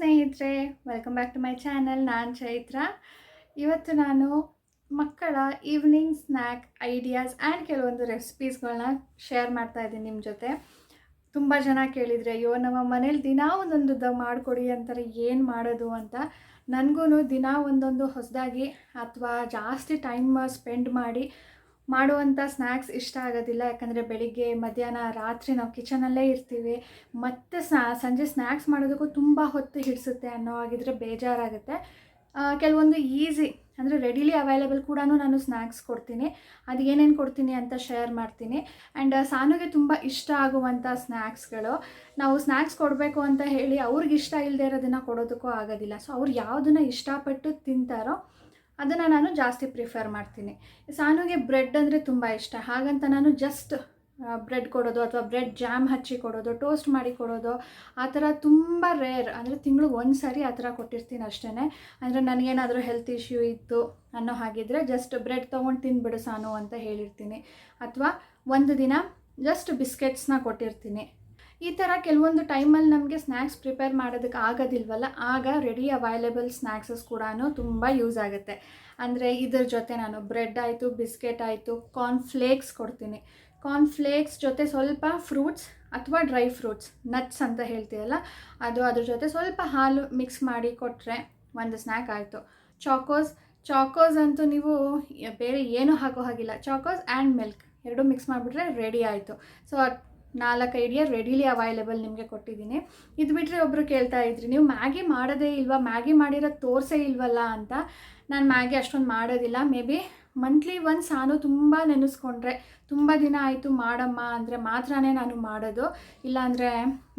ಸ್ನೇಹಿತರೆ, welcome back to my channel. ನಾನು ಚೈತ್ರ. ಇವತ್ತು ನಾನು ಮಕ್ಕಳ ಈವ್ನಿಂಗ್ ಸ್ನ್ಯಾಕ್ ಐಡಿಯಾಸ್ ಆ್ಯಂಡ್ ಕೆಲವೊಂದು ರೆಸಿಪೀಸ್ಗಳನ್ನ ಶೇರ್ ಮಾಡ್ತಾ ಇದ್ದೀನಿ ನಿಮ್ಮ ಜೊತೆ. ತುಂಬ ಜನ ಕೇಳಿದರೆ, ಅಯ್ಯೋ ನಮ್ಮ ಮನೇಲಿ ದಿನಾ ಒಂದೊಂದು ಮಾಡಿಕೊಡಿ ಅಂತಾರೆ, ಏನು ಮಾಡೋದು ಅಂತ. ನನಗೂ ದಿನಾ ಒಂದೊಂದು ಹೊಸದಾಗಿ ಅಥವಾ ಜಾಸ್ತಿ ಟೈಮ್ ಸ್ಪೆಂಡ್ ಮಾಡಿ ಮಾಡುವಂಥ ಸ್ನ್ಯಾಕ್ಸ್ ಇಷ್ಟ ಆಗೋದಿಲ್ಲ. ಯಾಕಂದರೆ ಬೆಳಿಗ್ಗೆ ಮಧ್ಯಾಹ್ನ ರಾತ್ರಿ ನಾವು ಕಿಚನಲ್ಲೇ ಇರ್ತೀವಿ, ಮತ್ತು ಸಂಜೆ ಸ್ನ್ಯಾಕ್ಸ್ ಮಾಡೋದಕ್ಕೂ ತುಂಬ ಹೊತ್ತು ಹಿಡಿಸುತ್ತೆ ಅನ್ನೋ ಹಾಗಿದ್ರೆ ಬೇಜಾರಾಗುತ್ತೆ. ಕೆಲವೊಂದು ಈಸಿ ಅಂದರೆ ರೆಡಿಲಿ ಅವೈಲೇಬಲ್ ಕೂಡ ನಾನು ಸ್ನ್ಯಾಕ್ಸ್ ಕೊಡ್ತೀನಿ. ಅದು ಏನೇನು ಕೊಡ್ತೀನಿ ಅಂತ ಶೇರ್ ಮಾಡ್ತೀನಿ. ಆ್ಯಂಡ್ ಸಾನುಗೆ ತುಂಬ ಇಷ್ಟ ಆಗುವಂಥ ಸ್ನ್ಯಾಕ್ಸ್ಗಳು. ನಾವು ಸ್ನ್ಯಾಕ್ಸ್ ಕೊಡಬೇಕು ಅಂತ ಹೇಳಿ ಅವ್ರಿಗೆ ಇಷ್ಟ ಇಲ್ಲದೆ ಇರೋದನ್ನು ಕೊಡೋದಕ್ಕೂ ಆಗೋದಿಲ್ಲ. ಸೊ ಅವ್ರು ಯಾವುದನ್ನು ಇಷ್ಟಪಟ್ಟು ತಿಂತಾರೋ ಅದನ್ನು ನಾನು ಜಾಸ್ತಿ ಪ್ರಿಫರ್ ಮಾಡ್ತೀನಿ. ಸಾನುಗೆ ಬ್ರೆಡ್ ಅಂದರೆ ತುಂಬ ಇಷ್ಟ. ಹಾಗಂತ ನಾನು ಜಸ್ಟ್ ಬ್ರೆಡ್ ಕೊಡೋದು ಅಥವಾ ಬ್ರೆಡ್ ಜಾಮ್ ಹಚ್ಚಿ ಕೊಡೋದು, ಟೋಸ್ಟ್ ಮಾಡಿ ಕೊಡೋದು ಆ ಥರ ತುಂಬ ರೇರ್. ಅಂದರೆ ತಿಂಗ್ಳಿಗೆ ಒಂದು ಸಾರಿ ಆ ಥರ ಕೊಟ್ಟಿರ್ತೀನಿ ಅಷ್ಟೇ. ಅಂದರೆ ನನಗೇನಾದರೂ ಹೆಲ್ತ್ ಇಶ್ಯೂ ಇತ್ತು ಅನ್ನೋ ಹಾಗಿದ್ರೆ ಜಸ್ಟ್ ಬ್ರೆಡ್ ತೊಗೊಂಡು ತಿಂದುಬಿಡು ಸಾನು ಅಂತ ಹೇಳಿರ್ತೀನಿ. ಅಥವಾ ಒಂದು ದಿನ ಜಸ್ಟ್ ಬಿಸ್ಕೆಟ್ಸ್ನ ಕೊಟ್ಟಿರ್ತೀನಿ. ಈ ಥರ ಕೆಲವೊಂದು ಟೈಮಲ್ಲಿ ನಮಗೆ ಸ್ನ್ಯಾಕ್ಸ್ ಪ್ರಿಪೇರ್ ಮಾಡೋದಕ್ಕೆ ಆಗೋದಿಲ್ವಲ್ಲ, ಆಗ ರೆಡಿ ಅವೈಲೇಬಲ್ ಸ್ನ್ಯಾಕ್ಸಸ್ ಕೂಡ ತುಂಬ ಯೂಸ್ ಆಗುತ್ತೆ. ಅಂದರೆ ಇದ್ರ ಜೊತೆ ನಾನು ಬ್ರೆಡ್ ಆಯಿತು, ಬಿಸ್ಕೆಟ್ ಆಯಿತು, ಕಾರ್ನ್ಫ್ಲೇಕ್ಸ್ ಕೊಡ್ತೀನಿ. ಕಾರ್ನ್ಫ್ಲೇಕ್ಸ್ ಜೊತೆ ಸ್ವಲ್ಪ ಫ್ರೂಟ್ಸ್ ಅಥವಾ ಡ್ರೈ ಫ್ರೂಟ್ಸ್, ನಟ್ಸ್ ಅಂತ ಹೇಳ್ತೀವಲ್ಲ ಅದು, ಅದ್ರ ಜೊತೆ ಸ್ವಲ್ಪ ಹಾಲು ಮಿಕ್ಸ್ ಮಾಡಿ ಕೊಟ್ಟರೆ ಒಂದು ಸ್ನ್ಯಾಕ್ ಆಯಿತು. ಚಾಕೋಸ್ ಅಂತೂ ನೀವು ಬೇರೆ ಏನೂ ಹಾಕೋ ಹಾಗಿಲ್ಲ. ಚಾಕೋಸ್ ಆ್ಯಂಡ್ ಮಿಲ್ಕ್ ಎರಡೂ ಮಿಕ್ಸ್ ಮಾಡಿಬಿಟ್ರೆ ರೆಡಿ ಆಯಿತು. ಸೊ 4 ಐಡಿಯಾ ರೆಡಿಲಿ ಅವೈಲೇಬಲ್ ನಿಮಗೆ ಕೊಟ್ಟಿದ್ದೀನಿ. ಇದು ಬಿಟ್ಟರೆ ಒಬ್ಬರು ಕೇಳ್ತಾ ಇದ್ರಿ, ನೀವು ಮ್ಯಾಗಿ ಮಾಡೋದೇ ಇಲ್ವಾ, ಮ್ಯಾಗಿ ಮಾಡಿರೋದು ತೋರಿಸೇ ಇಲ್ವಲ್ಲ ಅಂತ. ನಾನು ಮ್ಯಾಗಿ ಅಷ್ಟೊಂದು ಮಾಡೋದಿಲ್ಲ. ಮೇ ಬಿ ಮಂತ್ಲಿ ಒಂದು ಸಾನು ತುಂಬ ನೆನೆಸ್ಕೊಂಡ್ರೆ, ತುಂಬ ದಿನ ಆಯಿತು ಮಾಡಮ್ಮ ಅಂದರೆ ಮಾತ್ರನೇ ನಾನು ಮಾಡೋದು. ಇಲ್ಲಾಂದರೆ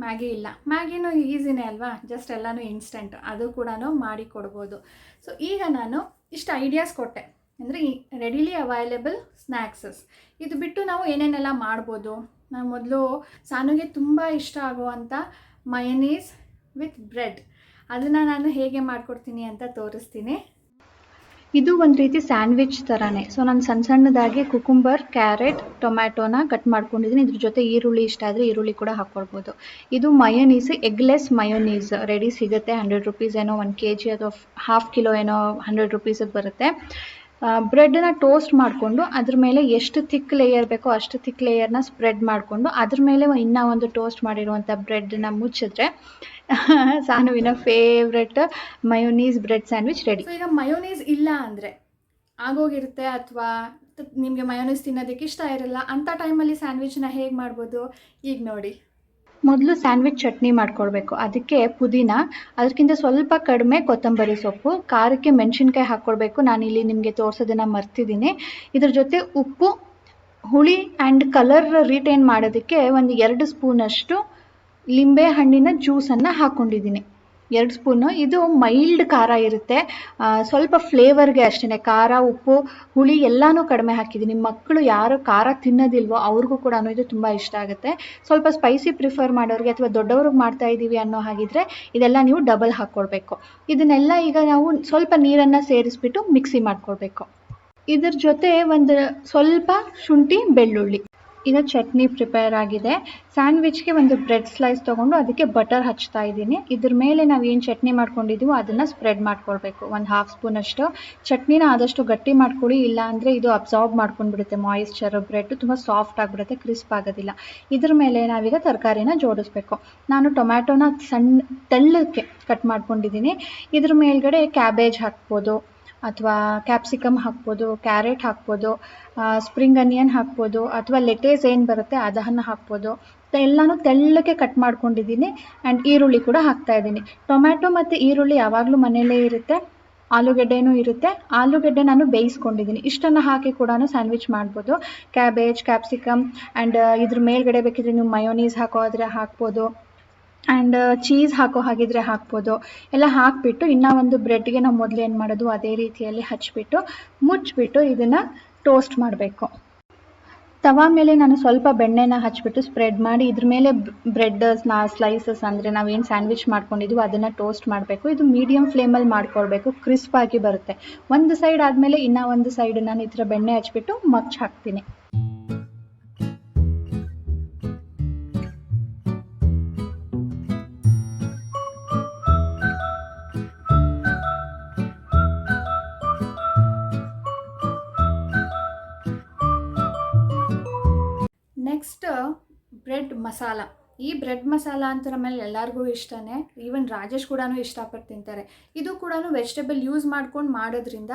ಮ್ಯಾಗಿ ಇಲ್ಲ. ಮ್ಯಾಗಿನೂ ಈಸಿನೇ ಅಲ್ವಾ, ಜಸ್ಟ್ ಎಲ್ಲನೂ ಇನ್ಸ್ಟೆಂಟ್, ಅದು ಕೂಡ ಮಾಡಿ ಕೊಡ್ಬೋದು. ಸೊ ಈಗ ನಾನು ಇಷ್ಟು ಐಡಿಯಾಸ್ ಕೊಟ್ಟೆ, ಅಂದರೆ ರೆಡಿಲಿ ಅವೈಲೇಬಲ್ ಸ್ನ್ಯಾಕ್ಸಸ್. ಇದು ಬಿಟ್ಟು ನಾವು ಏನೇನೆಲ್ಲ ಮಾಡ್ಬೋದು. ನಾನು ಮೊದಲು ಸಾನುಗೆ ತುಂಬ ಇಷ್ಟ ಆಗುವಂಥ ಮಯೋನೀಸ್ ವಿತ್ ಬ್ರೆಡ್, ಅದನ್ನು ನಾನು ಹೇಗೆ ಮಾಡಿಕೊಡ್ತೀನಿ ಅಂತ ತೋರಿಸ್ತೀನಿ. ಇದು ಒಂದು ರೀತಿ ಸ್ಯಾಂಡ್ವಿಚ್ ಥರನೇ. ಸೊ ನಾನು ಸಣ್ಣದಾಗಿ ಕುಕುಂಬರ್, ಕ್ಯಾರೆಟ್, ಟೊಮ್ಯಾಟೋನ ಕಟ್ ಮಾಡ್ಕೊಂಡಿದ್ದೀನಿ. ಇದ್ರ ಜೊತೆ ಈರುಳ್ಳಿ ಇಷ್ಟ ಆದರೆ ಈರುಳ್ಳಿ ಕೂಡ ಹಾಕ್ಕೊಳ್ಬೋದು. ಇದು ಮಯೋನೀಸ್, ಎಗ್ಲೆಸ್ ಮಯೋನೀಸ್ ರೆಡಿ ಸಿಗುತ್ತೆ. 100 ರೂಪೀಸ್ ಏನೋ 1 kg ಅಥವಾ ½ ಕಿಲೋ ಏನೋ 100 ರೂಪೀಸಿಗೆ ಬರುತ್ತೆ. ಬ್ರೆಡ್ನ ಟೋಸ್ಟ್ ಮಾಡಿಕೊಂಡು ಅದ್ರ ಮೇಲೆ ಎಷ್ಟು ಥಿಕ್ ಲೇಯರ್ ಬೇಕೋ ಅಷ್ಟು ಥಿಕ್ ಲೇಯರ್ನ ಸ್ಪ್ರೆಡ್ ಮಾಡಿಕೊಂಡು ಅದ್ರ ಮೇಲೆ ಇನ್ನೂ ಒಂದು ಟೋಸ್ಟ್ ಮಾಡಿರುವಂಥ ಬ್ರೆಡ್ನ ಮುಚ್ಚಿದ್ರೆ ಸಾನುವಿನ favourite mayonnaise bread sandwich ready. So ಈಗ ಮಯೋನೀಸ್ ಇಲ್ಲ ಅಂದರೆ ಆಗೋಗಿರುತ್ತೆ, ಅಥವಾ ನಿಮಗೆ ಮಯೋನೀಸ್ ತಿನ್ನೋದಕ್ಕೆ ಇಷ್ಟ ಇರಲ್ಲ ಅಂಥ ಟೈಮಲ್ಲಿ ಸ್ಯಾಂಡ್ವಿಚ್ನ ಹೇಗೆ ಮಾಡ್ಬೋದು ಈಗ ನೋಡಿ. ಮೊದಲು ಸ್ಯಾಂಡ್ವಿಚ್ ಚಟ್ನಿ ಮಾಡ್ಕೊಳ್ಬೇಕು. ಅದಕ್ಕೆ ಪುದೀನ, ಅದಕ್ಕಿಂತ ಸ್ವಲ್ಪ ಕಡಿಮೆ ಕೊತ್ತಂಬರಿ ಸೊಪ್ಪು, ಖಾರಕ್ಕೆ ಮೆಣಸಿನ್ಕಾಯಿ ಹಾಕ್ಕೊಳ್ಬೇಕು. ನಾನಿಲ್ಲಿ ನಿಮಗೆ ತೋರಿಸೋದನ್ನು ಮರ್ತಿದ್ದೀನಿ. ಇದ್ರ ಜೊತೆ ಉಪ್ಪು, ಹುಳಿ ಆ್ಯಂಡ್ ಕಲರ್ ರಿಟೈನ್ ಮಾಡೋದಕ್ಕೆ ಒಂದು 2 ಸ್ಪೂನಷ್ಟು ಲಿಂಬೆ ಹಣ್ಣಿನ ಜ್ಯೂಸನ್ನು ಹಾಕ್ಕೊಂಡಿದ್ದೀನಿ. 2 ಸ್ಪೂನು. ಇದು ಮೈಲ್ಡ್ ಖಾರ ಇರುತ್ತೆ, ಸ್ವಲ್ಪ ಫ್ಲೇವರ್ಗೆ ಅಷ್ಟೇ. ಖಾರ, ಉಪ್ಪು, ಹುಳಿ ಎಲ್ಲನೂ ಕಡಿಮೆ ಹಾಕಿದ್ದೀನಿ. ಮಕ್ಕಳು ಯಾರು ಖಾರ ತಿನ್ನೋದಿಲ್ವೋ ಅವ್ರಿಗೂ ಕೂಡ ಇದು ತುಂಬ ಇಷ್ಟ ಆಗುತ್ತೆ. ಸ್ವಲ್ಪ ಸ್ಪೈಸಿ ಪ್ರಿಫರ್ ಮಾಡೋರಿಗೆ ಅಥವಾ ದೊಡ್ಡವ್ರಿಗೆ ಮಾಡ್ತಾ ಇದ್ದೀವಿ ಅನ್ನೋ ಹಾಗಿದ್ರೆ ಇದೆಲ್ಲ ನೀವು ಡಬಲ್ ಹಾಕ್ಕೊಳ್ಬೇಕು. ಇದನ್ನೆಲ್ಲ ಈಗ ನಾವು ಸ್ವಲ್ಪ ನೀರನ್ನು ಸೇರಿಸ್ಬಿಟ್ಟು ಮಿಕ್ಸಿ ಮಾಡ್ಕೊಳ್ಬೇಕು. ಇದ್ರ ಜೊತೆ ಒಂದು ಸ್ವಲ್ಪ ಶುಂಠಿ, ಬೆಳ್ಳುಳ್ಳಿ. ಈಗ ಚಟ್ನಿ ಪ್ರಿಪೇರ್ ಆಗಿದೆ. ಸ್ಯಾಂಡ್ವಿಚ್ಗೆ ಒಂದು ಬ್ರೆಡ್ ಸ್ಲೈಸ್ ತೊಗೊಂಡು ಅದಕ್ಕೆ ಬಟರ್ ಹಚ್ತಾ ಇದ್ದೀನಿ. ಇದ್ರ ಮೇಲೆ ನಾವು ಏನು ಚಟ್ನಿ ಮಾಡ್ಕೊಂಡಿದ್ದೀವೋ ಅದನ್ನು ಸ್ಪ್ರೆಡ್ ಮಾಡ್ಕೊಳ್ಬೇಕು. ಒಂದು ½ ಸ್ಪೂನಷ್ಟು ಚಟ್ನಿನ ಆದಷ್ಟು ಗಟ್ಟಿ ಮಾಡ್ಕೊಳ್ಳಿ, ಇಲ್ಲ ಅಂದರೆ ಇದು ಅಬ್ಸಾರ್ಬ್ ಮಾಡ್ಕೊಂಡ್ಬಿಡುತ್ತೆ ಮಾಯಿಶ್ಚರ್. ಬ್ರೆಡ್ ತುಂಬ ಸಾಫ್ಟ್ ಆಗಿಬಿಡುತ್ತೆ, ಕ್ರಿಸ್ಪ್ ಆಗೋದಿಲ್ಲ. ಇದ್ರ ಮೇಲೆ ನಾವೀಗ ತರಕಾರಿನ ಜೋಡಿಸ್ಬೇಕು. ನಾನು ಟೊಮ್ಯಾಟೋನ ತೆಳ್ಳಕ್ಕೆ ಕಟ್ ಮಾಡ್ಕೊಂಡಿದ್ದೀನಿ. ಇದ್ರ ಮೇಲ್ಗಡೆ ಕ್ಯಾಬೇಜ್ ಹಾಕ್ಬೋದು, ಅಥವಾ ಕ್ಯಾಪ್ಸಿಕಮ್ ಹಾಕ್ಬೋದು, ಕ್ಯಾರೆಟ್ ಹಾಕ್ಬೋದು, ಸ್ಪ್ರಿಂಗ್ ಅನಿಯನ್ ಹಾಕ್ಬೋದು, ಅಥವಾ ಲೆಟೇಸ್ ಏನು ಬರುತ್ತೆ ಅದನ್ನು ಹಾಕ್ಬೋದು. ಎಲ್ಲನೂ ತೆಳ್ಳಕ್ಕೆ ಕಟ್ ಮಾಡ್ಕೊಂಡಿದ್ದೀನಿ. ಆ್ಯಂಡ್ ಈರುಳ್ಳಿ ಕೂಡ ಹಾಕ್ತಾಯಿದ್ದೀನಿ. ಟೊಮ್ಯಾಟೊ ಮತ್ತು ಈರುಳ್ಳಿ ಯಾವಾಗಲೂ ಮನೆಯಲ್ಲೇ ಇರುತ್ತೆ. ಆಲೂಗಡ್ಡೆನೂ ಇರುತ್ತೆ. ಆಲೂಗಡ್ಡೆ ನಾನು ಬೇಯಿಸ್ಕೊಂಡಿದ್ದೀನಿ. ಇಷ್ಟನ್ನು ಹಾಕಿ ಕೂಡ ಸ್ಯಾಂಡ್ವಿಚ್ ಮಾಡ್ಬೋದು. ಕ್ಯಾಬೇಜ್, ಕ್ಯಾಪ್ಸಿಕಮ್ ಆ್ಯಂಡ್ ಇದ್ರ ಮೇಲ್ಗಡೆ ಬೇಕಿದ್ರೆ ನೀವು ಮಯೋನೀಸ್ ಹಾಕೋದ್ರೆ ಹಾಕ್ಬೋದು, ಆ್ಯಂಡ್ ಚೀಸ್ ಹಾಕೋ ಹಾಗಿದ್ರೆ ಹಾಕ್ಬೋದು. ಎಲ್ಲ ಹಾಕಿಬಿಟ್ಟು ಇನ್ನೂ ಒಂದು ಬ್ರೆಡ್ಗೆ ನಾವು ಮೊದಲು ಏನು ಮಾಡೋದು ಅದೇ ರೀತಿಯಲ್ಲಿ ಹಚ್ಬಿಟ್ಟು ಮುಚ್ಚಿಬಿಟ್ಟು ಇದನ್ನು ಟೋಸ್ಟ್ ಮಾಡಬೇಕು. ತವಾ ಮೇಲೆ ನಾನು ಸ್ವಲ್ಪ ಬೆಣ್ಣೆನ ಹಚ್ಬಿಟ್ಟು ಸ್ಪ್ರೆಡ್ ಮಾಡಿ ಇದ್ರ ಮೇಲೆ ಬ್ರೆಡ್ ಸ್ಲೈಸಸ್, ಅಂದರೆ ನಾವೇನು ಸ್ಯಾಂಡ್ವಿಚ್ ಮಾಡ್ಕೊಂಡಿದ್ದೀವಿ ಅದನ್ನು ಟೋಸ್ಟ್ ಮಾಡಬೇಕು. ಇದು ಮೀಡಿಯಮ್ ಫ್ಲೇಮಲ್ಲಿ ಮಾಡ್ಕೊಳ್ಬೇಕು, ಕ್ರಿಸ್ಪ್ ಆಗಿ ಬರುತ್ತೆ. ಒಂದು ಸೈಡ್ ಆದಮೇಲೆ ಇನ್ನೂ ಒಂದು ಸೈಡ್ ನಾನು ಈ ಥರ ಬೆಣ್ಣೆ ಹಚ್ಬಿಟ್ಟು ಮಚ್ಚಿ ಹಾಕ್ತೀನಿ. ಬ್ರೆಡ್ ಮಸಾಲ. ಈ ಬ್ರೆಡ್ ಮಸಾಲ ಅಂತ ನಮ್ಮಲ್ಲಿ ಎಲ್ಲರಿಗೂ ಇಷ್ಟನೇ, ಈವನ್ ರಾಜೇಶ್ ಕೂಡ ಇಷ್ಟಪಟ್ಟು ತಿಂತಾರೆ. ಇದು ಕೂಡ ವೆಜಿಟೇಬಲ್ ಯೂಸ್ ಮಾಡ್ಕೊಂಡು ಮಾಡೋದ್ರಿಂದ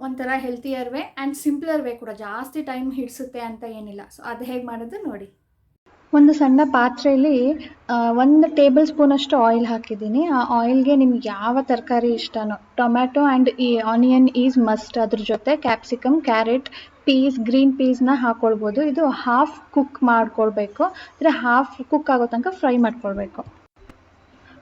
ಒಂಥರ healthier way and simpler way ಕೂಡ, ಜಾಸ್ತಿ ಟೈಮ್ ಹಿಡಿಸುತ್ತೆ ಅಂತ ಏನಿಲ್ಲ. ಸೊ ಅದು ಹೇಗೆ ಮಾಡೋದು ನೋಡಿ. ಒಂದು ಸಣ್ಣ ಪಾತ್ರೆಯಲ್ಲಿ 1 ಟೇಬಲ್ ಸ್ಪೂನಷ್ಟು ಆಯಿಲ್ ಹಾಕಿದ್ದೀನಿ. ಆ ಆಯಿಲ್ಗೆ ನಿಮ್ಗೆ ಯಾವ ತರಕಾರಿ ಇಷ್ಟನೋ, ಟೊಮ್ಯಾಟೊ ಆ್ಯಂಡ್ ಈ ಆನಿಯನ್ ಈಸ್ ಮಸ್ಟ್, ಅದ್ರ ಜೊತೆ ಕ್ಯಾಪ್ಸಿಕಮ್, ಕ್ಯಾರೆಟ್, ಪೀಸ್, ಗ್ರೀನ್ ಪೀಸ್ನ ಹಾಕ್ಕೊಳ್ಬೋದು. ಇದು ಹಾಫ್ ಕುಕ್ ಮಾಡ್ಕೊಳ್ಬೇಕು, ಅಂದರೆ ಹಾಫ್ ಕುಕ್ ಆಗೋ ತನಕ ಫ್ರೈ ಮಾಡ್ಕೊಳ್ಬೇಕು.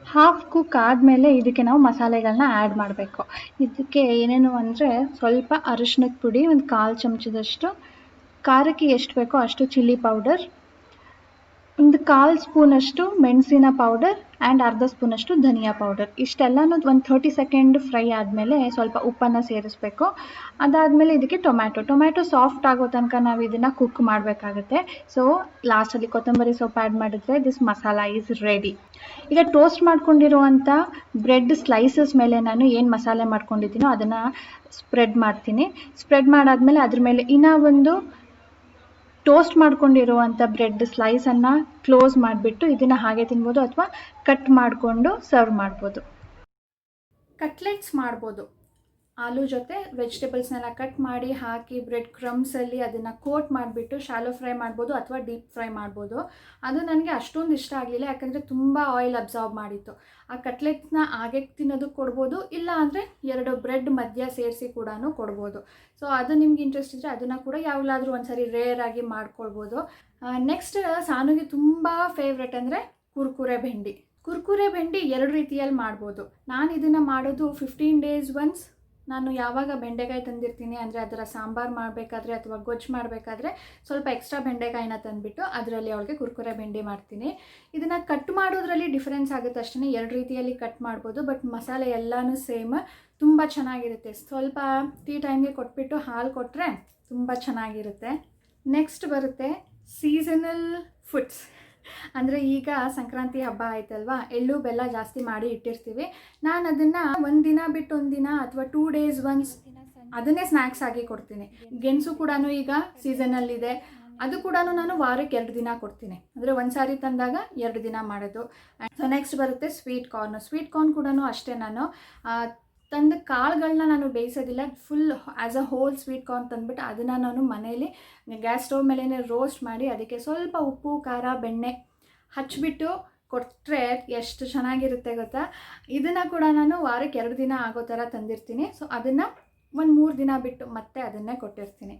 ಹಾಫ್ ಕುಕ್ ಆದಮೇಲೆ ಇದಕ್ಕೆ ನಾವು ಮಸಾಲೆಗಳನ್ನ ಆ್ಯಡ್ ಮಾಡಬೇಕು. ಇದಕ್ಕೆ ಏನೇನು ಅಂದರೆ ಸ್ವಲ್ಪ ಅರಿಶಿಣದ ಪುಡಿ, ಒಂದು 1/4 ಚಮಚದಷ್ಟು, ಖಾರಕ್ಕೆ ಎಷ್ಟು ಬೇಕೋ ಅಷ್ಟು ಚಿಲ್ಲಿ ಪೌಡರ್, ಒಂದು 1/4 ಸ್ಪೂನಷ್ಟು ಮೆಣಸಿನ ಪೌಡರ್ ಆ್ಯಂಡ್ ಅರ್ಧ ಸ್ಪೂನಷ್ಟು ಧನಿಯಾ ಪೌಡರ್. ಇಷ್ಟೆಲ್ಲನೂ ಒಂದು 30 ಸೆಕೆಂಡ್ ಫ್ರೈ ಆದಮೇಲೆ ಸ್ವಲ್ಪ ಉಪ್ಪನ್ನು ಸೇರಿಸಬೇಕು. ಅದಾದಮೇಲೆ ಇದಕ್ಕೆ ಟೊಮ್ಯಾಟೊ ಸಾಫ್ಟ್ ಆಗೋ ತನಕ ನಾವು ಇದನ್ನು ಕುಕ್ ಮಾಡಬೇಕಾಗುತ್ತೆ. ಸೊ ಲಾಸ್ಟಲ್ಲಿ ಕೊತ್ತಂಬರಿ ಸೊಪ್ಪು ಆ್ಯಡ್ ಮಾಡಿದ್ರೆ ದಿಸ್ ಮಸಾಲ ಈಸ್ ರೆಡಿ. ಈಗ ಟೋಸ್ಟ್ ಮಾಡ್ಕೊಂಡಿರುವಂಥ ಬ್ರೆಡ್ ಸ್ಲೈಸಸ್ ಮೇಲೆ ನಾನು ಏನು ಮಸಾಲೆ ಮಾಡ್ಕೊಂಡಿದ್ದೀನೋ ಅದನ್ನು ಸ್ಪ್ರೆಡ್ ಮಾಡ್ತೀನಿ. ಸ್ಪ್ರೆಡ್ ಮಾಡಾದಮೇಲೆ ಅದ್ರ ಮೇಲೆ ಇನ್ನೂ ಒಂದು ಟೋಸ್ಟ್ ಮಾಡ್ಕೊಂಡಿರುವಂಥ ಬ್ರೆಡ್ ಸ್ಲೈಸನ್ನು ಕ್ಲೋಸ್ ಮಾಡಿಬಿಟ್ಟು ಇದನ್ನು ಹಾಗೆ ತಿನ್ಬೋದು, ಅಥವಾ ಕಟ್ ಮಾಡಿಕೊಂಡು ಸರ್ವ್ ಮಾಡ್ಬೋದು. ಕಟ್ಲೆಟ್ಸ್ ಮಾಡ್ಬೋದು. ಆಲೂ ಜೊತೆ ವೆಜಿಟೇಬಲ್ಸ್ನೆಲ್ಲ ಕಟ್ ಮಾಡಿ ಹಾಕಿ ಬ್ರೆಡ್ ಕ್ರಮ್ಸಲ್ಲಿ ಅದನ್ನು ಕೋಟ್ ಮಾಡಿಬಿಟ್ಟು ಶಾಲೋ ಫ್ರೈ ಮಾಡ್ಬೋದು ಅಥವಾ ಡೀಪ್ ಫ್ರೈ ಮಾಡ್ಬೋದು. ಅದು ನನಗೆ ಅಷ್ಟೊಂದು ಇಷ್ಟ ಆಗಲಿಲ್ಲ, ಯಾಕಂದರೆ ತುಂಬ ಆಯಿಲ್ ಅಬ್ಸಾರ್ಬ್ ಮಾಡಿತ್ತು. ಆ ಕಟ್ಲೆಟ್ಸ್ನ ಹಾಗೆ ತಿನ್ನೋದಕ್ಕೆ ಕೊಡ್ಬೋದು, ಇಲ್ಲ ಅಂದರೆ 2 ಬ್ರೆಡ್ ಮಧ್ಯ ಸೇರಿಸಿ ಕೂಡ ಕೊಡ್ಬೋದು. ಸೊ ಅದು ನಿಮ್ಗೆ ಇಂಟ್ರೆಸ್ಟ್ ಇದ್ದರೆ ಅದನ್ನು ಕೂಡ ಯಾವಾಗಲಾದರೂ ಒಂದ್ಸರಿ ರೇರ್ ಆಗಿ ಮಾಡ್ಕೊಳ್ಬೋದು. ನೆಕ್ಸ್ಟ್ ಸಾನುಗೆ ತುಂಬ ಫೇವ್ರೆಟ್ ಅಂದರೆ ಕುರ್ಕುರೆ ಭೆಂಡಿ. ಕುರ್ಕುರೆ ಭೆಂಡಿ 2 ರೀತಿಯಲ್ಲಿ ಮಾಡ್ಬೋದು. ನಾನು ಇದನ್ನು ಮಾಡೋದು 15 days ಒನ್ಸ್. ನಾನು ಯಾವಾಗ ಬೆಂಡೆಕಾಯಿ ತಂದಿರ್ತೀನಿ ಅಂದರೆ ಅದರ ಸಾಂಬಾರು ಮಾಡಬೇಕಾದ್ರೆ ಅಥವಾ ಗೊಜ್ಜು ಮಾಡಬೇಕಾದ್ರೆ ಸ್ವಲ್ಪ ಎಕ್ಸ್ಟ್ರಾ ಬೆಂಡೆಕಾಯಿನ ತಂದುಬಿಟ್ಟು ಅದರಲ್ಲಿ ಅವಳಿಗೆ ಕುರ್ಕುರೆ ಭೆಂಡಿ ಮಾಡ್ತೀನಿ. ಇದನ್ನು ಕಟ್ ಮಾಡೋದ್ರಲ್ಲಿ ಡಿಫ್ರೆನ್ಸ್ ಆಗುತ್ತೆ ಅಷ್ಟೇ, 2 ರೀತಿಯಲ್ಲಿ ಕಟ್ ಮಾಡ್ಬೋದು. ಬಟ್ ಮಸಾಲೆ ಎಲ್ಲನೂ ಸೇಮ್, ತುಂಬ ಚೆನ್ನಾಗಿರುತ್ತೆ. ಸ್ವಲ್ಪ ಟೀ ಟೈಮ್ಗೆ ಕೊಟ್ಬಿಟ್ಟು ಹಾಲು ಕೊಟ್ಟರೆ ತುಂಬ ಚೆನ್ನಾಗಿರುತ್ತೆ. ನೆಕ್ಸ್ಟ್ ಬರುತ್ತೆ ಸೀಸನಲ್ ಫುಡ್ಸ್. ಅಂದರೆ ಈಗ ಸಂಕ್ರಾಂತಿ ಹಬ್ಬ ಆಯ್ತಲ್ವಾ, ಎಳ್ಳು ಬೆಲ್ಲ ಜಾಸ್ತಿ ಮಾಡಿ ಇಟ್ಟಿರ್ತೀವಿ. ನಾನು ಅದನ್ನು ಒಂದಿನ ಬಿಟ್ಟು ಒಂದಿನ ಅಥವಾ 2 days ಒನ್ಸ್ ಅದನ್ನೇ ಸ್ನ್ಯಾಕ್ಸ್ ಆಗಿ ಕೊಡ್ತೀನಿ. ಗೆಣಸು ಕೂಡ ಈಗ ಸೀಸನಲ್ಲಿದೆ, ಅದು ಕೂಡ ನಾನು ವಾರಕ್ಕೆ 2 ದಿನ ಕೊಡ್ತೀನಿ. ಅಂದರೆ ಒಂದು ಸಾರಿ ತಂದಾಗ 2 ದಿನ ಮಾಡೋದು. ಸೊ ನೆಕ್ಸ್ಟ್ ಬರುತ್ತೆ ಸ್ವೀಟ್ ಕಾರ್ನ್ ಕೂಡ ಅಷ್ಟೇ. ನಾನು ತಂದ ಕಾಳುಗಳನ್ನ ನಾನು ಬೇಯಿಸೋದಿಲ್ಲ, full as a whole sweet corn ತಂದುಬಿಟ್ಟು ಅದನ್ನು ನಾನು ಮನೇಲಿ ಗ್ಯಾಸ್ ಸ್ಟವ್ ಮೇಲೇ ರೋಸ್ಟ್ ಮಾಡಿ ಅದಕ್ಕೆ ಸ್ವಲ್ಪ ಉಪ್ಪು, ಖಾರ, ಬೆಣ್ಣೆ ಹಚ್ಚಿಬಿಟ್ಟು ಕೊಟ್ಟರೆ ಎಷ್ಟು ಚೆನ್ನಾಗಿರುತ್ತೆ ಗೊತ್ತಾ. ಇದನ್ನು ಕೂಡ ನಾನು ವಾರಕ್ಕೆ 2 ದಿನ ಆಗೋ ಥರ ತಂದಿರ್ತೀನಿ. ಸೊ ಅದನ್ನು ಒಂದು 3 ದಿನ ಬಿಟ್ಟು ಮತ್ತೆ ಅದನ್ನೇ ಕೊಟ್ಟಿರ್ತೀನಿ.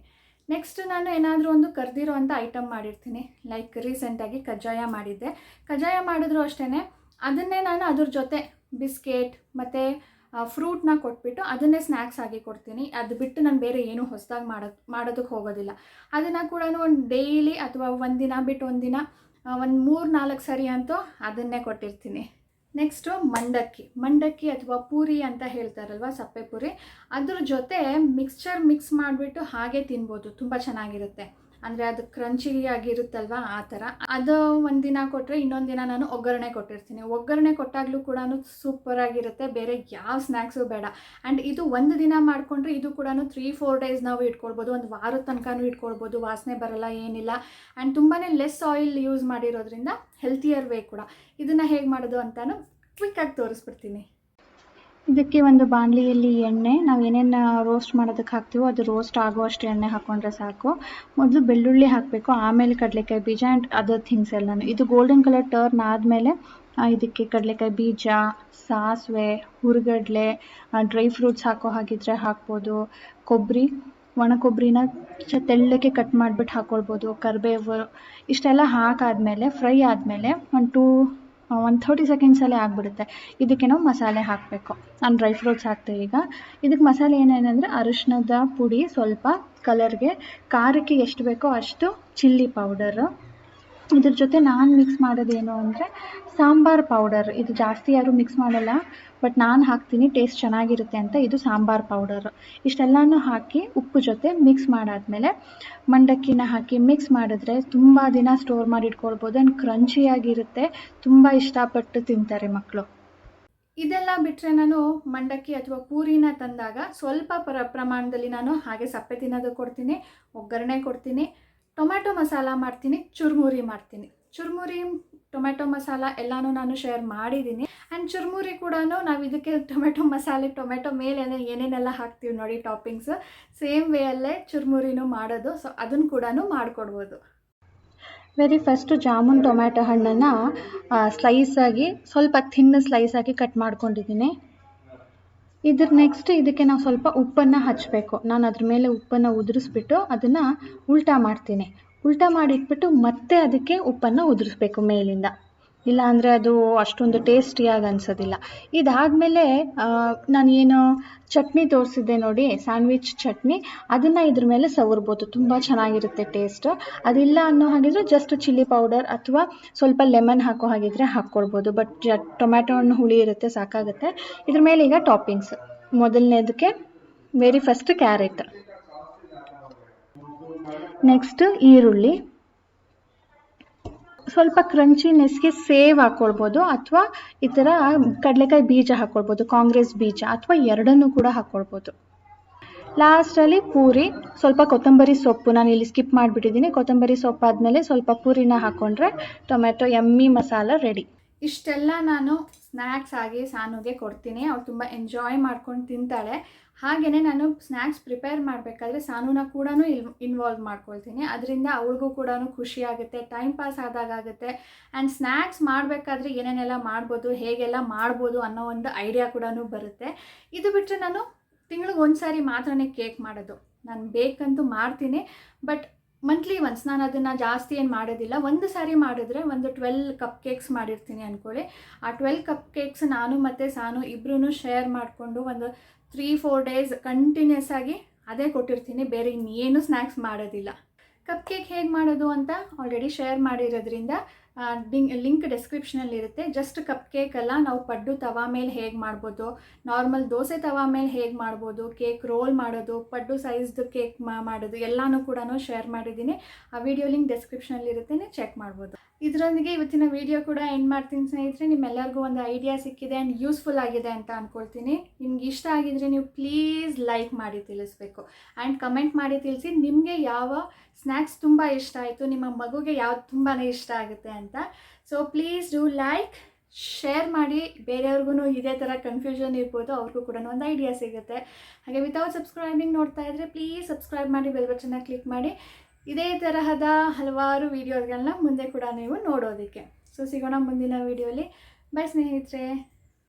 ನೆಕ್ಸ್ಟ್ ನಾನು ಏನಾದರೂ ಒಂದು ಕರೆದಿರೋ ಅಂಥ ಐಟಮ್ ಮಾಡಿರ್ತೀನಿ. ಲೈಕ್ ರೀಸೆಂಟಾಗಿ ಕಜ್ಜಾಯ ಮಾಡಿದ್ದೆ. ಕಜ್ಜಾಯ ಮಾಡಿದ್ರು ಅಷ್ಟೇ, ಅದನ್ನೇ ನಾನು ಅದ್ರ ಜೊತೆ ಬಿಸ್ಕೆಟ್ ಮತ್ತು ಫ್ರೂಟ್ನ ಕೊಟ್ಬಿಟ್ಟು ಅದನ್ನೇ ಸ್ನ್ಯಾಕ್ಸ್ ಆಗಿ ಕೊಡ್ತೀನಿ. ಅದು ಬಿಟ್ಟು ನಾನು ಬೇರೆ ಏನೂ ಹೊಸದಾಗಿ ಮಾಡೋದಕ್ಕೆ ಹೋಗೋದಿಲ್ಲ. ಅದನ್ನು ಕೂಡ ಒಂದು ಡೈಲಿ ಅಥವಾ ಒಂದಿನ ಬಿಟ್ಟು ಒಂದಿನ ಒಂದು 3-4 ಸರಿ ಅಂತೂ ಅದನ್ನೇ ಕೊಟ್ಟಿರ್ತೀನಿ. ನೆಕ್ಸ್ಟು ಮಂಡಕ್ಕಿ ಅಥವಾ ಪೂರಿ ಅಂತ ಹೇಳ್ತಾರಲ್ವ, ಸಪ್ಪೆ ಪೂರಿ, ಅದ್ರ ಜೊತೆ ಮಿಕ್ಸ್ ಮಾಡಿಬಿಟ್ಟು ಹಾಗೆ ತಿನ್ಬೋದು, ತುಂಬ ಚೆನ್ನಾಗಿರುತ್ತೆ. ಅಂದರೆ ಅದು ಕ್ರಂಚಿಯಾಗಿರುತ್ತಲ್ವ, ಆ ಥರ. ಅದು ಒಂದಿನ ಕೊಟ್ಟರೆ ಇನ್ನೊಂದು ದಿನ ನಾನು ಒಗ್ಗರಣೆ ಕೊಟ್ಟಿರ್ತೀನಿ. ಒಗ್ಗರಣೆ ಕೊಟ್ಟಾಗಲೂ ಕೂಡ ಸೂಪರಾಗಿರುತ್ತೆ, ಬೇರೆ ಯಾವ ಸ್ನ್ಯಾಕ್ಸು ಬೇಡ. ಆ್ಯಂಡ್ ಇದು ಒಂದು ದಿನ ಮಾಡಿಕೊಂಡ್ರೆ ಇದು ಕೂಡ 3-4 days ನಾವು ಇಟ್ಕೊಳ್ಬೋದು, ಒಂದು ವಾರದ ತನಕನೂ ಇಟ್ಕೊಳ್ಬೋದು, ವಾಸನೆ ಬರಲ್ಲ, ಏನಿಲ್ಲ. ಆ್ಯಂಡ್ ತುಂಬಾ ಲೆಸ್ ಆಯಿಲ್ ಯೂಸ್ ಮಾಡಿರೋದ್ರಿಂದ ಹೆಲ್ತಿಯರ್ ವೇ ಕೂಡ. ಇದನ್ನು ಹೇಗೆ ಮಾಡೋದು ಅಂತಾನು ಕ್ವಿಕ್ಕಾಗಿ ತೋರಿಸ್ಬಿಡ್ತೀನಿ. ಇದಕ್ಕೆ ಒಂದು ಬಾಣಲಿಯಲ್ಲಿ ಎಣ್ಣೆ, ನಾವು ಏನೇನು ರೋಸ್ಟ್ ಮಾಡೋದಕ್ಕೆ ಹಾಕ್ತೀವೋ ಅದು ರೋಸ್ಟ್ ಆಗುವಷ್ಟು ಎಣ್ಣೆ ಹಾಕ್ಕೊಂಡ್ರೆ ಸಾಕು. ಮೊದಲು ಬೆಳ್ಳುಳ್ಳಿ ಹಾಕಬೇಕು, ಆಮೇಲೆ ಕಡಲೆಕಾಯಿ ಬೀಜ ಆ್ಯಂಡ್ ಅದರ್ ಥಿಂಗ್ಸ್ ಎಲ್ಲನೂ. ಇದು ಗೋಲ್ಡನ್ ಕಲರ್ ಟರ್ನ್ ಆದಮೇಲೆ ಇದಕ್ಕೆ ಕಡಲೆಕಾಯಿ ಬೀಜ, ಸಾಸಿವೆ, ಹುರಿಗಡಲೆ, ಡ್ರೈ ಫ್ರೂಟ್ಸ್ ಹಾಕೋ ಹಾಗಿದ್ರೆ ಹಾಕ್ಬೋದು. ಒಣ ಕೊಬ್ಬರಿನ ತೆಳ್ಳಗೆ ಕಟ್ ಮಾಡಿಬಿಟ್ಟು ಹಾಕ್ಕೊಳ್ಬೋದು. ಕರಿಬೇವು, ಇಷ್ಟೆಲ್ಲ ಹಾಕಾದ್ಮೇಲೆ ಫ್ರೈ ಆದಮೇಲೆ ಒಂದು 30 ಸೆಕೆಂಡ್ಸಲ್ಲೇ ಆಗಿಬಿಡುತ್ತೆ. ಇದಕ್ಕೆ ನಾವು ಮಸಾಲೆ ಹಾಕಬೇಕು. ನಾನು ಡ್ರೈ ಫ್ರೂಟ್ಸ್ ಹಾಕ್ತೀನಿ ಈಗ. ಇದಕ್ಕೆ ಮಸಾಲೆ ಏನೇನೆಂದರೆ ಅರಿಶಿಣದ ಪುಡಿ ಸ್ವಲ್ಪ ಕಲರ್ಗೆ, ಖಾರಕ್ಕೆ ಎಷ್ಟು ಬೇಕೋ ಅಷ್ಟು ಚಿಲ್ಲಿ ಪೌಡರು. ಇದ್ರ ಜೊತೆ ನಾನು ಮಿಕ್ಸ್ ಮಾಡೋದೇನು ಅಂದರೆ ಸಾಂಬಾರು ಪೌಡರ್. ಇದು ಜಾಸ್ತಿ ಯಾರೂ ಮಿಕ್ಸ್ ಮಾಡಲ್ಲ, ಬಟ್ ನಾನು ಹಾಕ್ತೀನಿ, ಟೇಸ್ಟ್ ಚೆನ್ನಾಗಿರುತ್ತೆ ಅಂತ. ಇದು ಸಾಂಬಾರು ಪೌಡರು. ಇಷ್ಟೆಲ್ಲನೂ ಹಾಕಿ ಉಪ್ಪು ಜೊತೆ ಮಿಕ್ಸ್ ಮಾಡಾದಮೇಲೆ ಮಂಡಕ್ಕಿನ ಹಾಕಿ ಮಿಕ್ಸ್ ಮಾಡಿದ್ರೆ ತುಂಬ ದಿನ ಸ್ಟೋರ್ ಮಾಡಿ ಇಟ್ಕೊಳ್ಬೋದು. ಆ್ಯಂಡ್ ಕ್ರಂಚಿಯಾಗಿರುತ್ತೆ, ತುಂಬ ಇಷ್ಟಪಟ್ಟು ತಿಂತಾರೆ ಮಕ್ಕಳು. ಇದೆಲ್ಲ ಬಿಟ್ಟರೆ ನಾನು ಮಂಡಕ್ಕಿ ಅಥವಾ ಪೂರಿನ ತಂದಾಗ ಸ್ವಲ್ಪ ಪ್ರಮಾಣದಲ್ಲಿ ನಾನು ಹಾಗೆ ಸಪ್ಪೆ ತಿನ್ನೋದು ಕೊಡ್ತೀನಿ, ಒಗ್ಗರಣೆ ಕೊಡ್ತೀನಿ, ಟೊಮ್ಯಾಟೊ ಮಸಾಲ ಮಾಡ್ತೀನಿ, ಚುರುಮುರಿ ಮಾಡ್ತೀನಿ. ಚುರುಮುರಿ, ಟೊಮ್ಯಾಟೊ ಮಸಾಲ ಎಲ್ಲನೂ ನಾನು ಶೇರ್ ಮಾಡಿದ್ದೀನಿ. ಆ್ಯಂಡ್ ಚುರುಮುರಿ ಕೂಡ ನಾವು ಇದಕ್ಕೆ ಟೊಮೆಟೊ ಮಸಾಲೆ, ಟೊಮೆಟೊ ಮೇಲೆ ಏನೇನೆಲ್ಲ ಹಾಕ್ತೀವಿ ನೋಡಿ ಟಾಪಿಂಗ್ಸ್, ಸೇಮ್ ವೇಯಲ್ಲೇ ಚುರುಮುರಿನೂ ಮಾಡೋದು. ಸೊ ಅದನ್ನು ಕೂಡ ಮಾಡಿಕೊಡ್ಬೋದು. ವೆರಿ ಫಸ್ಟು ಜಾಮೂನ್ ಟೊಮ್ಯಾಟೊ ಹಣ್ಣನ್ನು ಸ್ಲೈಸಾಗಿ, ಸ್ವಲ್ಪ ಥಿನ್ ಸ್ಲೈಸಾಗಿ ಕಟ್ ಮಾಡ್ಕೊಂಡಿದ್ದೀನಿ. ನೆಕ್ಸ್ಟ್ ಇದಕ್ಕೆ ನಾವು ಸ್ವಲ್ಪ ಉಪ್ಪನ್ನು ಹಚ್ಚಬೇಕು. ನಾನು ಅದ್ರ ಮೇಲೆ ಉಪ್ಪನ್ನು ಉದುರಿಸ್ಬಿಟ್ಟು ಅದನ್ನು ಉಲ್ಟಾ ಮಾಡ್ತೀನಿ. ಉಲ್ಟಾ ಮಾಡಿಟ್ಬಿಟ್ಟು ಮತ್ತೆ ಅದಕ್ಕೆ ಉಪ್ಪನ್ನು ಉದುರಿಸ್ಬೇಕು ಮೇಲಿಂದ, ಇಲ್ಲಾಂದರೆ ಅದು ಅಷ್ಟೊಂದು ಟೇಸ್ಟಿಯಾಗಿ ಅನಿಸೋದಿಲ್ಲ. ಇದಾದಮೇಲೆ ನಾನು ಏನು ಚಟ್ನಿ ತೋರಿಸಿದ್ದೆ ನೋಡಿ, ಸ್ಯಾಂಡ್ವಿಚ್ ಚಟ್ನಿ, ಅದನ್ನು ಇದ್ರ ಮೇಲೆ ಸವರ್ಬೋದು. ತುಂಬ ಚೆನ್ನಾಗಿರುತ್ತೆ ಟೇಸ್ಟ್. ಅದಿಲ್ಲ ಅನ್ನೋ ಹಾಗಿದ್ರೆ ಜಸ್ಟ್ ಚಿಲ್ಲಿ ಪೌಡರ್ ಅಥವಾ ಸ್ವಲ್ಪ ಲೆಮನ್ ಹಾಕೋ ಹಾಗಿದ್ರೆ ಹಾಕ್ಕೊಳ್ಬೋದು. ಬಟ್ ಟೊಮ್ಯಾಟೊ ಹಣ್ಣು ಹುಳಿ ಇರುತ್ತೆ, ಸಾಕಾಗುತ್ತೆ. ಇದ್ರ ಮೇಲೆ ಈಗ ಟಾಪಿಂಗ್ಸ್. ಮೊದಲನೇದಕ್ಕೆ ವೆರಿ ಫಸ್ಟ್ ಕ್ಯಾರೆಟ್, ನೆಕ್ಸ್ಟ್ ಈರುಳ್ಳಿ, ಸ್ವಲ್ಪ ಕ್ರಂಚಿನೆಸ್ಗೆ ಸೇವ್ ಹಾಕ್ಕೊಳ್ಬೋದು, ಅಥವಾ ಈ ಥರ ಕಡಲೆಕಾಯಿ ಬೀಜ ಹಾಕ್ಕೊಳ್ಬೋದು, ಕಾಂಗ್ರೆಸ್ ಬೀಜ, ಅಥವಾ ಎರಡನ್ನೂ ಕೂಡ ಹಾಕ್ಕೊಳ್ಬೋದು. ಲಾಸ್ಟಲ್ಲಿ ಪೂರಿ, ಸ್ವಲ್ಪ ಕೊತ್ತಂಬರಿ ಸೊಪ್ಪು ನಾನು ಇಲ್ಲಿ ಸ್ಕಿಪ್ ಮಾಡಿಬಿಟ್ಟಿದ್ದೀನಿ. ಕೊತ್ತಂಬರಿ ಸೊಪ್ಪು ಆದಮೇಲೆ ಸ್ವಲ್ಪ ಪೂರಿನ ಹಾಕ್ಕೊಂಡ್ರೆ ಟೊಮೆಟೊ ಯಮ್ಮಿ ಮಸಾಲ ರೆಡಿ. ಇಷ್ಟೆಲ್ಲ ನಾನು ಸ್ನ್ಯಾಕ್ಸ್ ಆಗಿ ಸಾನುಗೆ ಕೊಡ್ತೀನಿ. ಅವಳು ತುಂಬ ಎಂಜಾಯ್ ಮಾಡ್ಕೊಂಡು ತಿಂತಾಳೆ. ಹಾಗೆಯೇ ನಾನು ಸ್ನ್ಯಾಕ್ಸ್ ಪ್ರಿಪೇರ್ ಮಾಡಬೇಕಾದ್ರೆ ಸಾನುನ ಕೂಡ ಇನ್ವಾಲ್ವ್ ಮಾಡ್ಕೊಳ್ತೀನಿ. ಅದರಿಂದ ಅವಳಿಗೂ ಕೂಡ ಖುಷಿ ಆಗುತ್ತೆ, ಟೈಮ್ ಪಾಸ್ ಆದಾಗುತ್ತೆ. ಆ್ಯಂಡ್ ಸ್ನ್ಯಾಕ್ಸ್ ಮಾಡಬೇಕಾದ್ರೆ ಏನೇನೆಲ್ಲ ಮಾಡ್ಬೋದು, ಹೇಗೆಲ್ಲ ಮಾಡ್ಬೋದು ಅನ್ನೋ ಒಂದು ಐಡಿಯಾ ಕೂಡ ಬರುತ್ತೆ. ಇದು ಬಿಟ್ಟರೆ ನಾನು ತಿಂಗಳಿಗೆ ಒಂದು ಸಾರಿ ಮಾತ್ರನೇ ಕೇಕ್ ಮಾಡೋದು. ನಾನು ಬೇಕಂತೂ ಮಾಡ್ತೀನಿ, ಬಟ್ ಮಂತ್ಲಿ ಒನ್ಸ್. ನಾನು ಅದನ್ನು ಜಾಸ್ತಿ ಏನು ಮಾಡೋದಿಲ್ಲ. ಒಂದು ಸಾರಿ ಮಾಡಿದ್ರೆ ಒಂದು 12 ಕಪ್ ಕೇಕ್ಸ್ ಮಾಡಿರ್ತೀನಿ ಅಂದ್ಕೊಳ್ಳಿ. ಆ 12 ಕಪ್ ಕೇಕ್ಸ್ ನಾನು ಮತ್ತು ಸಾನು ಇಬ್ಬರೂ ಶೇರ್ ಮಾಡಿಕೊಂಡು ಒಂದು 3-4 ಡೇಸ್ ಕಂಟಿನ್ಯೂಸ್ ಆಗಿ ಅದೇ ಕೊಟ್ಟಿರ್ತೀನಿ. ಬೇರೆ ಇನ್ನೇನು ಸ್ನ್ಯಾಕ್ಸ್ ಮಾಡೋದಿಲ್ಲ. ಕಪ್ ಕೇಕ್ ಹೇಗೆ ಮಾಡೋದು ಅಂತ ಆಲ್ರೆಡಿ ಶೇರ್ ಮಾಡಿರೋದ್ರಿಂದ ಲಿಂಕ್ ಡಿಸ್ಕ್ರಿಪ್ಷನಲ್ಲಿರುತ್ತೆ. ಜಸ್ಟ್ ಕಪ್ ಕೇಕ್ ಅಲ್ಲ, ನಾವು ಪಡ್ಡು ತವಾ ಮೇಲೆ ಹೇಗೆ ಮಾಡ್ಬೋದು, ನಾರ್ಮಲ್ ದೋಸೆ ತವಾ ಮೇಲೆ ಹೇಗೆ ಮಾಡ್ಬೋದು, ಕೇಕ್ ರೋಲ್ ಮಾಡೋದು, ಪಡ್ಡು ಸೈಜ್ದು ಕೇಕ್ ಮಾಡೋದು ಎಲ್ಲನೂ ಕೂಡ ಶೇರ್ ಮಾಡಿದ್ದೀನಿ. ಆ ವಿಡಿಯೋ ಲಿಂಕ್ ಡಿಸ್ಕ್ರಿಪ್ಷನಲ್ಲಿರುತ್ತೆ, ಚೆಕ್ ಮಾಡ್ಬೋದು. ಇದರೊಂದಿಗೆ ಇವತ್ತಿನ ವಿಡಿಯೋ ಕೂಡ ಎಂಡ್ ಮಾಡ್ತೀನಿ ಸ್ನೇಹಿತರೆ. ನಿಮ್ಮೆಲ್ಲರಿಗೂ ಒಂದು ಐಡಿಯಾ ಸಿಕ್ಕಿದೆ ಆ್ಯಂಡ್ ಯೂಸ್ಫುಲ್ ಆಗಿದೆ ಅಂತ ಅಂದ್ಕೊಳ್ತೀನಿ. ನಿಮ್ಗೆ ಇಷ್ಟ ಆಗಿದ್ರೆ ನೀವು ಪ್ಲೀಸ್ ಲೈಕ್ ಮಾಡಿ ತಿಳಿಸ್ಬೇಕು, ಆ್ಯಂಡ್ ಕಮೆಂಟ್ ಮಾಡಿ ತಿಳಿಸಿ ನಿಮಗೆ ಯಾವ ಸ್ನ್ಯಾಕ್ಸ್ ತುಂಬ ಇಷ್ಟ ಆಯಿತು, ನಿಮ್ಮ ಮಗುಗೆ ಯಾವ್ದು ತುಂಬಾ ಇಷ್ಟ ಆಗುತ್ತೆ ಅಂತ. So please do like, share ಮಾಡಿ. ಬೇರೆಯವ್ರಿಗೂ ಇದೇ ಥರ ಕನ್ಫ್ಯೂಷನ್ ಇರ್ಬೋದು, ಅವ್ರಿಗೂ ಕೂಡ ಒಂದು ಐಡಿಯಾ ಸಿಗುತ್ತೆ. ಹಾಗೆ ವಿತೌಟ್ ಸಬ್ಸ್ಕ್ರೈಬಿಂಗ್ ನೋಡ್ತಾ ಇದ್ದರೆ ಪ್ಲೀಸ್ ಸಬ್ಸ್ಕ್ರೈಬ್ ಮಾಡಿ, ಬೆಲ್ ಬಟನ್ನ ಕ್ಲಿಕ್ ಮಾಡಿ. ಇದೇ ತರಹದ ಹಲವಾರು ವೀಡಿಯೋಗಳನ್ನ ಮುಂದೆ ಕೂಡ ನೀವು ನೋಡೋದಕ್ಕೆ. ಸೊ ಸಿಗೋಣ ಮುಂದಿನ ವೀಡಿಯೋಲಿ. ಬೈ ಸ್ನೇಹಿತರೆ.